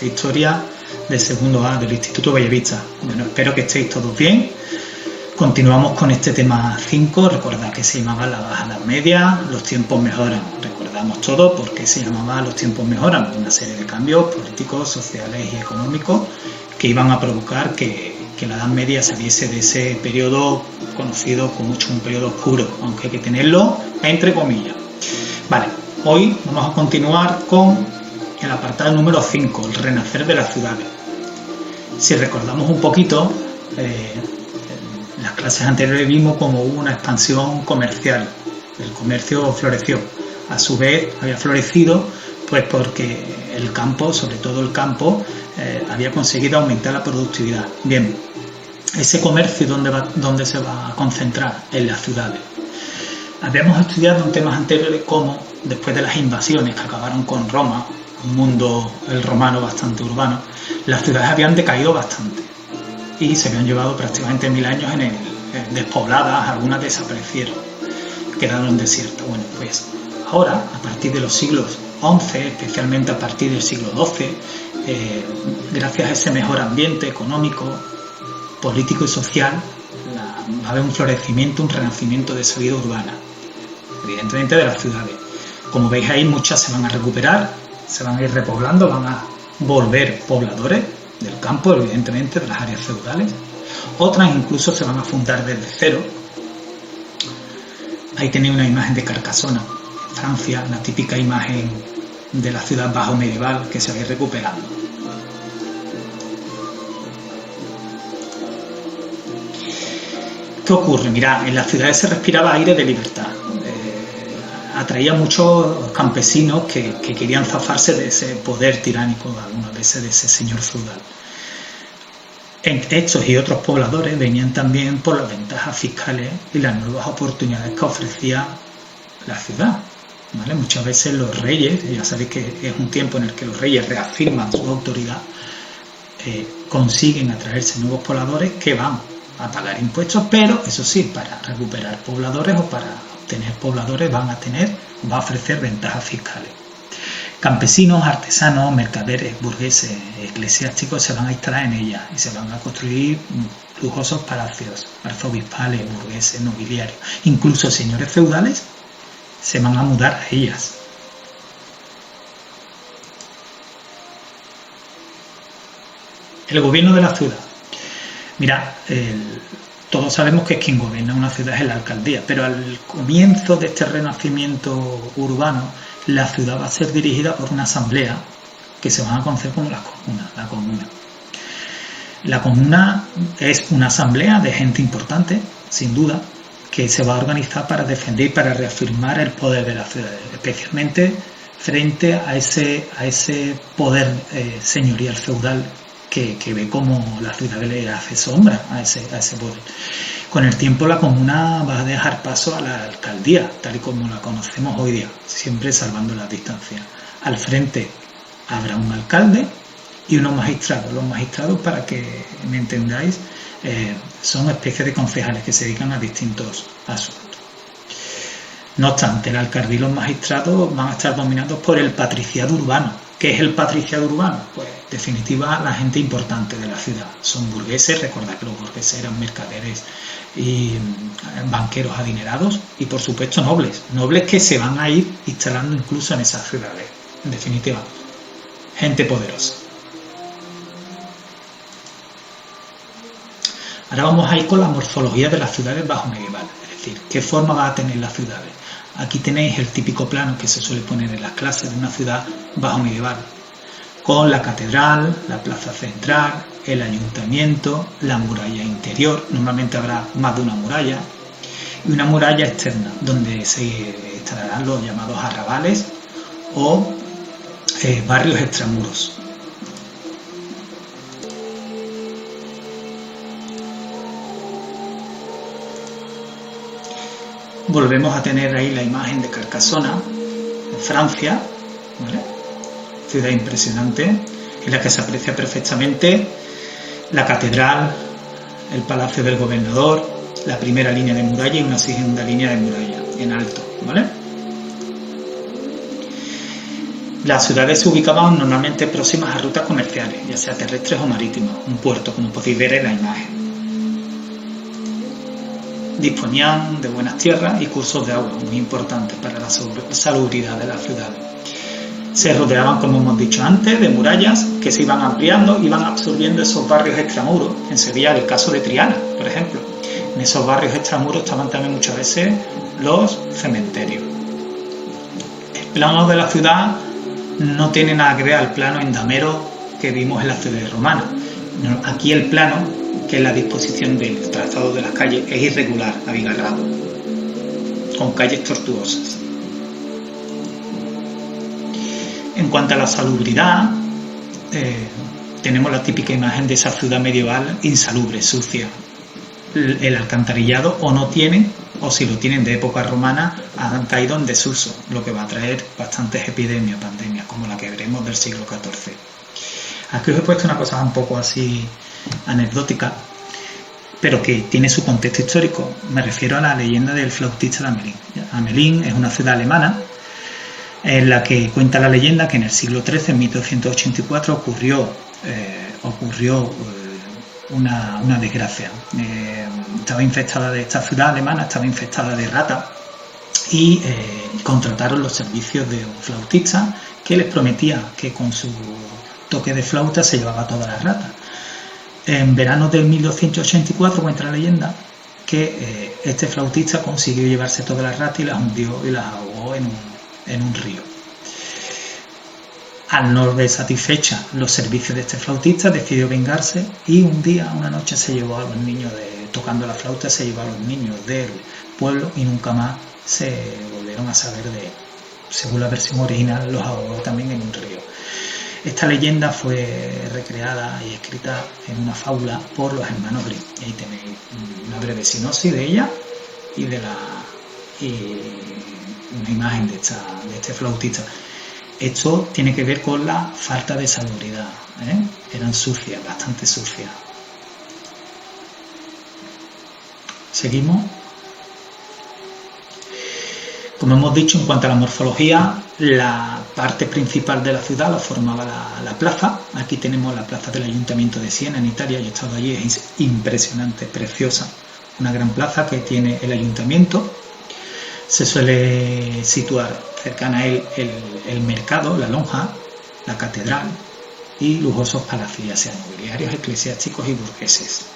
clase de historia del segundo A del Instituto Bellavista. Bueno, espero que estéis todos bien. Continuamos con este tema 5. Recordad que se llamaba la Baja Edad Media, los tiempos mejoran. Recordamos todo por qué se llamaba los tiempos mejoran. Una serie de cambios políticos, sociales y económicos que iban a provocar que la Edad Media saliese de ese periodo conocido como un periodo oscuro, aunque hay que tenerlo entre comillas. Vale, hoy vamos a continuar con el apartado número 5, el renacer de las ciudades. Si recordamos un poquito, en las clases anteriores vimos como hubo una expansión comercial, el comercio floreció, a su vez había florecido pues porque el campo, sobre todo el campo, había conseguido aumentar la productividad. Bien, ese comercio ¿dónde se va a concentrar? En las ciudades. Habíamos estudiado en temas anteriores cómo después de las invasiones que acabaron con Roma, un mundo el romano bastante urbano, las ciudades habían decaído bastante y se habían llevado prácticamente 1000 años despobladas, algunas desaparecieron, quedaron desiertas. Bueno, pues ahora, a partir de los siglos XI, especialmente a partir del siglo XII, gracias a ese mejor ambiente económico, político y social, va a haber un florecimiento, un renacimiento de esa vida urbana, evidentemente de las ciudades. Como veis ahí, muchas se van a recuperar, se van a ir repoblando, van a volver pobladores del campo, evidentemente de las áreas feudales. Otras incluso se van a fundar desde cero. Ahí tenéis una imagen de Carcassona, Francia, la típica imagen de la ciudad bajo medieval que se va a ir recuperando. ¿Qué ocurre? Mirad, en las ciudades se respiraba aire de libertad. Atraía a muchos campesinos que querían zafarse de ese poder tiránico, algunas veces de ese señor feudal. Estos y otros pobladores venían también por las ventajas fiscales y las nuevas oportunidades que ofrecía la ciudad, ¿vale? Muchas veces los reyes, ya sabéis que es un tiempo en el que los reyes reafirman su autoridad, consiguen atraerse nuevos pobladores que van a pagar impuestos, pero eso sí, para recuperar pobladores o para obtener pobladores va a ofrecer ventajas fiscales. Campesinos, artesanos, mercaderes, burgueses, eclesiásticos se van a instalar en ellas y se van a construir lujosos palacios arzobispales, burgueses, nobiliarios. Incluso señores feudales se van a mudar a ellas. El gobierno de la ciudad. Mira, todos sabemos que quien gobierna una ciudad es la alcaldía, pero al comienzo de este renacimiento urbano, la ciudad va a ser dirigida por una asamblea que se van a conocer como las comunas, la comuna. La comuna es una asamblea de gente importante, sin duda, que se va a organizar para defender y para reafirmar el poder de la ciudad, especialmente frente a ese poder señorial feudal que ve como la ciudad le hace sombra a ese poder. Con el tiempo la comuna va a dejar paso a la alcaldía, tal y como la conocemos hoy día, siempre salvando las distancias. Al frente habrá un alcalde y unos magistrados. Los magistrados, para que me entendáis, son especies de concejales que se dedican a distintos asuntos. No obstante, el alcalde y los magistrados van a estar dominados por el patriciado urbano. ¿Qué es el patriciado urbano? Pues, en definitiva, la gente importante de la ciudad. Son burgueses, recordad que los burgueses eran mercaderes y banqueros adinerados, y por supuesto nobles que se van a ir instalando incluso en esas ciudades. En definitiva, gente poderosa. Ahora vamos a ir con la morfología de las ciudades bajo medievales, es decir, qué forma va a tener las ciudades. Aquí tenéis el típico plano que se suele poner en las clases de una ciudad bajo medieval, con la catedral, la plaza central, el ayuntamiento, la muralla interior, normalmente habrá más de una muralla, y una muralla externa, donde se estarán los llamados arrabales o barrios extramuros. Volvemos a tener ahí la imagen de Carcassona, en Francia, ¿vale? Ciudad impresionante, en la que se aprecia perfectamente la catedral, el palacio del gobernador, la primera línea de muralla y una segunda línea de muralla en alto, ¿vale? Las ciudades se ubicaban normalmente próximas a rutas comerciales, ya sea terrestres o marítimas, un puerto, como podéis ver en la imagen. Disponían de buenas tierras y cursos de agua, muy importantes para la salubridad de las ciudades. Se rodeaban, como hemos dicho antes, de murallas que se iban ampliando, iban absorbiendo esos barrios extramuros. En Sevilla, el caso de Triana, por ejemplo. En esos barrios extramuros estaban también muchas veces los cementerios. El plano de la ciudad no tiene nada que ver al plano endamero que vimos en las ciudades romanas. Aquí el plano, que es la disposición del trazado de las calles, es irregular, abigarrado, con calles tortuosas. En cuanto a la salubridad, tenemos la típica imagen de esa ciudad medieval insalubre, sucia. El alcantarillado o no tienen, o si lo tienen de época romana, han caído en desuso, lo que va a traer bastantes epidemias, pandemias, como la que veremos del siglo XIV. Aquí os he puesto una cosa un poco así anecdótica, pero que tiene su contexto histórico. Me refiero a la leyenda del flautista de Hamelin. Hamelin es una ciudad alemana en la que cuenta la leyenda que en el siglo XIII, en 1284, ocurrió una desgracia. Estaba infestada de esta ciudad alemana, estaba infestada de ratas y contrataron los servicios de un flautista que les prometía que con su toque de flauta se llevaba todas las ratas. En verano de 1284 cuenta la leyenda que este flautista consiguió llevarse todas las ratas y las hundió y las ahogó en un río. Al no ver satisfecha los servicios de este flautista, decidió vengarse y una noche se llevó a los niños, tocando la flauta, se llevó a los niños del pueblo y nunca más se volvieron a saber de él. Según la versión original, los ahogó también en un río. Esta leyenda fue recreada y escrita en una fábula por los hermanos Grimm. Y ahí tenéis una breve sinopsis de ella y una imagen de este flautista. Esto tiene que ver con la falta de salubridad. Eran sucias, bastante sucias. Seguimos. Como hemos dicho, en cuanto a la morfología, la parte principal de la ciudad la formaba la plaza. Aquí tenemos la plaza del Ayuntamiento de Siena, en Italia. Yo he estado allí, es impresionante, preciosa. Una gran plaza que tiene el ayuntamiento. Se suele situar cercana a él el mercado, la lonja, la catedral y lujosos palacios, ya sean nobiliarios, eclesiásticos y burgueses.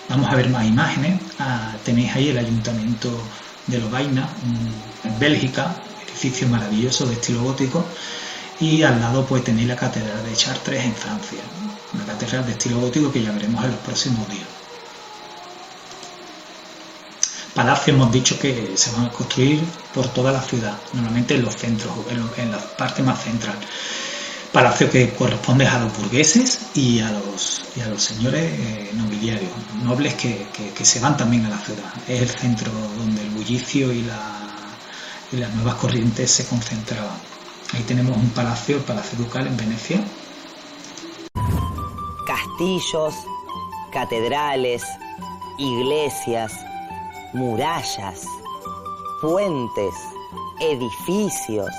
Vamos a ver más imágenes. Tenéis ahí el ayuntamiento de Lovaina, en Bélgica, edificio maravilloso de estilo gótico, y al lado pues tenéis la catedral de Chartres en Francia, una catedral de estilo gótico que ya veremos en los próximos días. Palacios hemos dicho que se van a construir por toda la ciudad, normalmente en los centros, en la parte más central. Palacio que corresponde a los burgueses y a los señores nobiliarios, nobles que se van también a la ciudad. Es el centro donde el bullicio y las nuevas corrientes se concentraban. Ahí tenemos un palacio, el Palacio Ducal en Venecia. Castillos, catedrales, iglesias, murallas, puentes, edificios,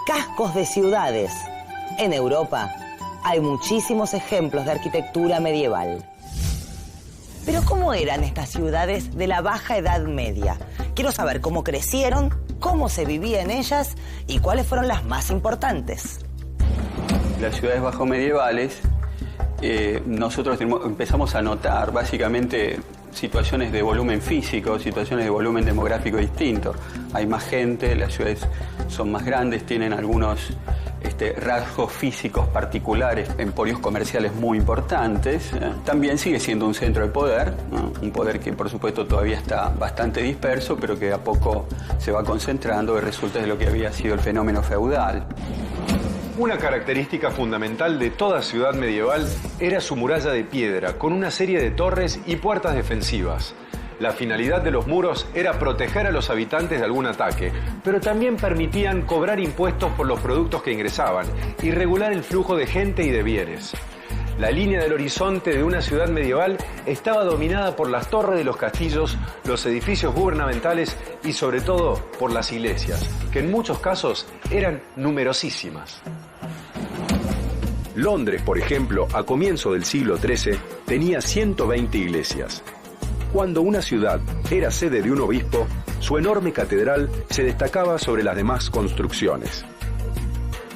cascos de ciudades. En Europa hay muchísimos ejemplos de arquitectura medieval. Pero ¿cómo eran estas ciudades de la Baja Edad Media? Quiero saber cómo crecieron, cómo se vivía en ellas y cuáles fueron las más importantes. Las ciudades bajomedievales, nosotros empezamos a notar básicamente situaciones de volumen físico, situaciones de volumen demográfico distinto. Hay más gente, las ciudades son más grandes, tienen algunos rasgos físicos particulares, emporios comerciales muy importantes. También sigue siendo un centro de poder, ¿no? Un poder que por supuesto todavía está bastante disperso, pero que a poco se va concentrando y resulta de lo que había sido el fenómeno feudal. Una característica fundamental de toda ciudad medieval era su muralla de piedra, con una serie de torres y puertas defensivas. La finalidad de los muros era proteger a los habitantes de algún ataque, pero también permitían cobrar impuestos por los productos que ingresaban y regular el flujo de gente y de bienes. La línea del horizonte de una ciudad medieval estaba dominada por las torres de los castillos, los edificios gubernamentales y sobre todo por las iglesias, que en muchos casos eran numerosísimas. Londres, por ejemplo, a comienzo del siglo XIII, tenía 120 iglesias. Cuando una ciudad era sede de un obispo, su enorme catedral se destacaba sobre las demás construcciones.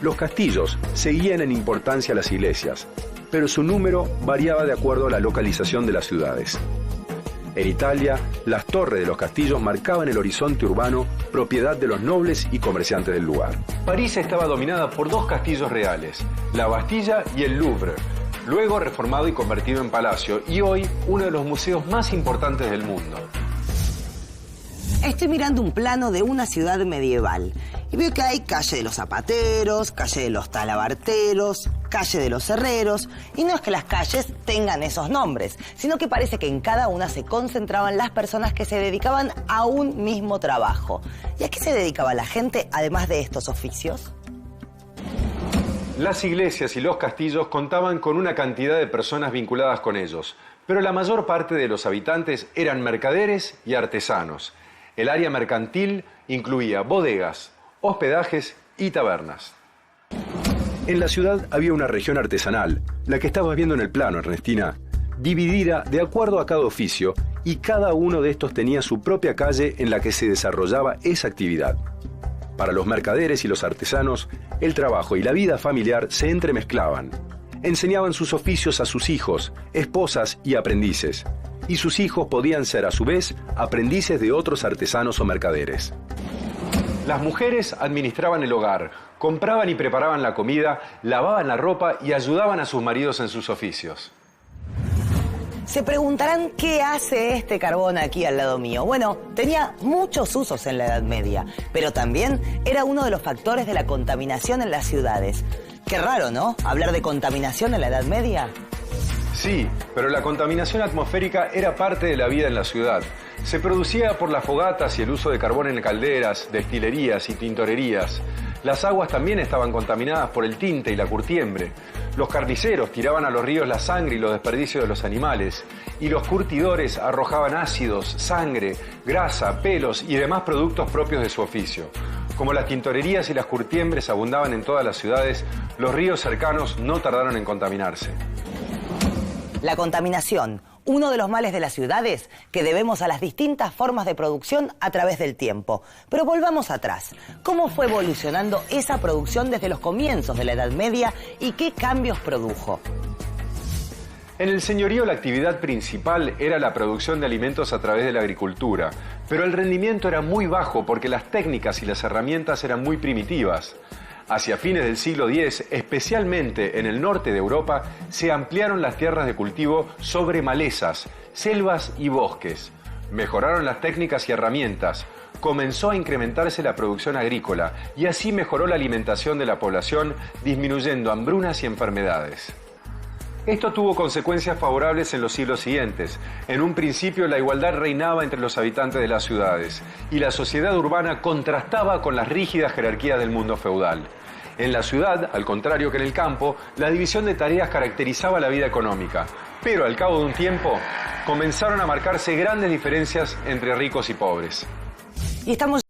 Los castillos seguían en importancia a las iglesias, pero su número variaba de acuerdo a la localización de las ciudades. En Italia, las torres de los castillos marcaban el horizonte urbano, propiedad de los nobles y comerciantes del lugar. París estaba dominada por dos castillos reales, la Bastilla y el Louvre, luego reformado y convertido en palacio, y hoy uno de los museos más importantes del mundo. Estoy mirando un plano de una ciudad medieval y veo que hay calle de los zapateros, calle de los talabarteros, calle de los herreros, y no es que las calles tengan esos nombres, sino que parece que en cada una se concentraban las personas que se dedicaban a un mismo trabajo. ¿Y a qué se dedicaba la gente además de estos oficios? Las iglesias y los castillos contaban con una cantidad de personas vinculadas con ellos, pero la mayor parte de los habitantes eran mercaderes y artesanos. El área mercantil incluía bodegas, hospedajes y tabernas. En la ciudad había una región artesanal, la que estabas viendo en el plano, Ernestina, dividida de acuerdo a cada oficio, y cada uno de estos tenía su propia calle en la que se desarrollaba esa actividad. Para los mercaderes y los artesanos, el trabajo y la vida familiar se entremezclaban. Enseñaban sus oficios a sus hijos, esposas y aprendices, y sus hijos podían ser a su vez aprendices de otros artesanos o mercaderes. Las mujeres administraban el hogar, compraban y preparaban la comida, lavaban la ropa y ayudaban a sus maridos en sus oficios. Se preguntarán qué hace este carbón aquí al lado mío. Bueno, tenía muchos usos en la Edad Media, pero también era uno de los factores de la contaminación en las ciudades. Qué raro, ¿no? Hablar de contaminación en la Edad Media. Sí, pero la contaminación atmosférica era parte de la vida en la ciudad. Se producía por las fogatas y el uso de carbón en calderas, destilerías y tintorerías. Las aguas también estaban contaminadas por el tinte y la curtiembre. Los carniceros tiraban a los ríos la sangre y los desperdicios de los animales. Y los curtidores arrojaban ácidos, sangre, grasa, pelos y demás productos propios de su oficio. Como las tintorerías y las curtiembres abundaban en todas las ciudades, los ríos cercanos no tardaron en contaminarse. La contaminación, uno de los males de las ciudades que debemos a las distintas formas de producción a través del tiempo. Pero volvamos atrás. ¿Cómo fue evolucionando esa producción desde los comienzos de la Edad Media y qué cambios produjo? En el señorío la actividad principal era la producción de alimentos a través de la agricultura, pero el rendimiento era muy bajo porque las técnicas y las herramientas eran muy primitivas. Hacia fines del siglo X, especialmente en el norte de Europa, se ampliaron las tierras de cultivo sobre malezas, selvas y bosques. Mejoraron las técnicas y herramientas, comenzó a incrementarse la producción agrícola y así mejoró la alimentación de la población, disminuyendo hambrunas y enfermedades. Esto tuvo consecuencias favorables en los siglos siguientes. En un principio la igualdad reinaba entre los habitantes de las ciudades y la sociedad urbana contrastaba con las rígidas jerarquías del mundo feudal. En la ciudad, al contrario que en el campo, la división de tareas caracterizaba la vida económica. Pero al cabo de un tiempo, comenzaron a marcarse grandes diferencias entre ricos y pobres. Y estamos